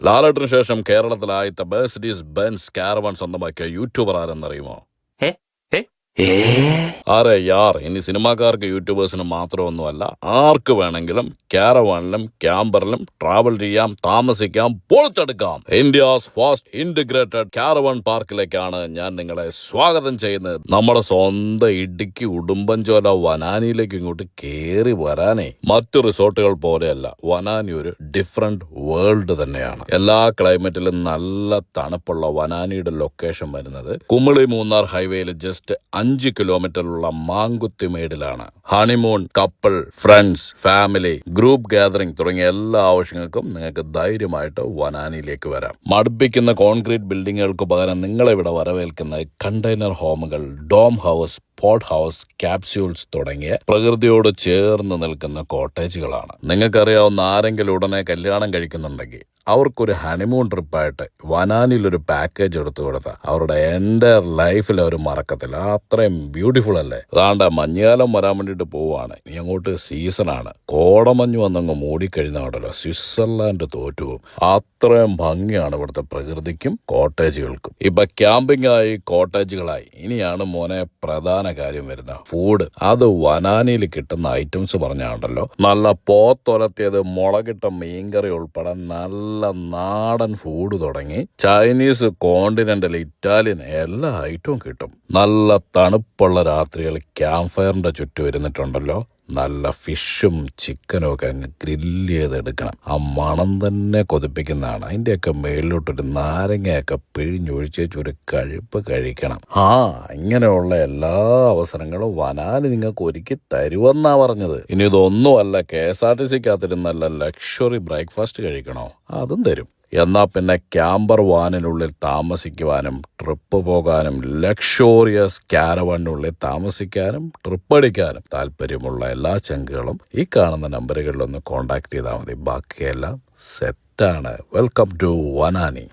ലാലേട്ടന് ശേഷം കേരളത്തിൽ ആദ്യത്തെ മെഴ്സിഡീസ് ബെൻസ് കാരവാൻ സ്വന്തമാക്കിയ യൂട്യൂബർ ആരെന്നറിയുമോ? ആരെ യാർ. ഇനി സിനിമാക്കാർക്ക് യൂട്യൂബേഴ്സിന് മാത്രമൊന്നുമല്ല, ആർക്ക് വേണമെങ്കിലും കാരവാനിലും ക്യാമ്പറിലും ട്രാവൽ ചെയ്യാം, താമസിക്കാം, പൊളിച്ചെടുക്കാം. ഇന്ത്യസ് ഫസ്റ്റ് ഇന്റഗ്രേറ്റഡ് കാരവാൻ പാർക്കിലേക്കാണ് ഞാൻ നിങ്ങളെ സ്വാഗതം ചെയ്യുന്നത്. നമ്മുടെ സ്വന്തം ഇടുക്കി ഉടുമ്പൻചോല വനാനിയിലേക്ക് ഇങ്ങോട്ട് കേറി വരാനേ മറ്റു റിസോർട്ടുകൾ പോലെയല്ല. വനാനി ഒരു ഡിഫറെന്റ് വേൾഡ് തന്നെയാണ്. എല്ലാ ക്ലൈമറ്റിലും നല്ല തണുപ്പുള്ള വനാനിയുടെ ലൊക്കേഷൻ വരുന്നത് കുമിളി മൂന്നാർ ഹൈവേയിൽ ജസ്റ്റ് 5 കിലോമീറ്ററിലുള്ള മാങ്കുത്തിമേടിലാണ്. Honeymoon, couple, friends, family, group gathering തുടങ്ങിയ എല്ലാ ആവശ്യങ്ങൾക്കും നിങ്ങൾക്ക് ധൈര്യമായിട്ട് വനാനിയിലേക്ക് വരാം. മടുപ്പിക്കുന്ന കോൺക്രീറ്റ് ബിൽഡിങ്ങുകൾക്ക് പകരം നിങ്ങളെ ഇവിടെ വരവേൽക്കുന്ന കണ്ടെയ്നർ ഹോമുകൾ, dome house, pot house, capsules തുടങ്ങിയ പ്രകൃതിയോട് ചേർന്ന് നിൽക്കുന്ന കോട്ടേജുകളാണ്. നിങ്ങൾക്കറിയാവുന്ന ആരെങ്കിലും ഉടനെ കല്യാണം കഴിക്കുന്നുണ്ടെങ്കിൽ അവർക്കൊരു ഹണിമൂൺ ട്രിപ്പായിട്ട് വനാനിലൊരു പാക്കേജ് എടുത്തു കൊടുത്താൽ അവരുടെ എൻ്റെ ലൈഫിൽ അവർ മറക്കത്തില്ല. അത്രയും ബ്യൂട്ടിഫുൾ അല്ലേ. അതാണ്ട് മഞ്ഞുകാലം വരാൻ വേണ്ടിയിട്ട് പോവുകയാണ്. ഇനി അങ്ങോട്ട് സീസണാണ്. കോടമഞ്ഞ് വന്നങ്ങ് മൂടിക്കഴിഞ്ഞാണല്ലോ സ്വിറ്റ്സർലാൻഡ് തോറ്റുപോകും. അത്രയും ഭംഗിയാണ് ഇവിടുത്തെ പ്രകൃതിക്കും കോട്ടേജുകൾക്കും. ഇപ്പൊ ക്യാമ്പിംഗ് ആയി, കോട്ടേജുകളായി. ഇനിയാണ് മോനെ പ്രധാന കാര്യം വരുന്നത്, ഫുഡ്. അത് വനാനിയിൽ കിട്ടുന്ന ഐറ്റംസ് പറഞ്ഞാണല്ലോ, നല്ല പോത്തൊലത്തിയത്, മുളകിട്ട മീൻകറി ഉൾപ്പെടെ നല്ല നാടൻ ഫുഡ് തുടങ്ങി ചൈനീസ്, കോണ്ടിനെന്റൽ, ഇറ്റാലിയൻ എല്ലാ ഐറ്റവും കിട്ടും. നല്ല തണുപ്പുള്ള രാത്രികൾ ക്യാമ്പ് ഫയറിന്റെ ചുറ്റും ഇരുന്നിട്ടുണ്ടല്ലോ, നല്ല ഫിഷും ചിക്കനും ഒക്കെ അങ്ങ് ഗ്രില്ല് ചെയ്തെടുക്കണം. ആ മണം തന്നെ കൊതിപ്പിക്കുന്നതാണ്. അതിൻ്റെയൊക്കെ മേളിലോട്ടൊരു നാരങ്ങയൊക്കെ പിഴിഞ്ഞൊഴിച്ചേച്ച് ഒരു കഴിപ്പ് കഴിക്കണം. ഇങ്ങനെയുള്ള എല്ലാ അവസരങ്ങളും വനാനി നിങ്ങൾക്ക് ഒരുക്കി തരുമെന്നാ പറഞ്ഞത്. ഇനി ഇതൊന്നുമല്ല, KSRTC നല്ല ലക്ഷറി ബ്രേക്ക്ഫാസ്റ്റ് കഴിക്കണോ, അതും തരും. എന്നാ പിന്നെ ക്യാമ്പർ വാനിനുള്ളിൽ താമസിക്കുവാനും ട്രിപ്പ് പോകാനും ലക്ഷോറിയസ് കാരവാനിനുള്ളിൽ താമസിക്കാനും ട്രിപ്പ് അടിക്കാനും താല്പര്യമുള്ള എല്ലാ ചങ്കുകളും ഈ കാണുന്ന നമ്പറുകളിലൊന്ന് കോൺടാക്ട് ചെയ്താൽ മതി. ബാക്കിയെല്ലാം സെറ്റാണ്. Welcome to Vanani.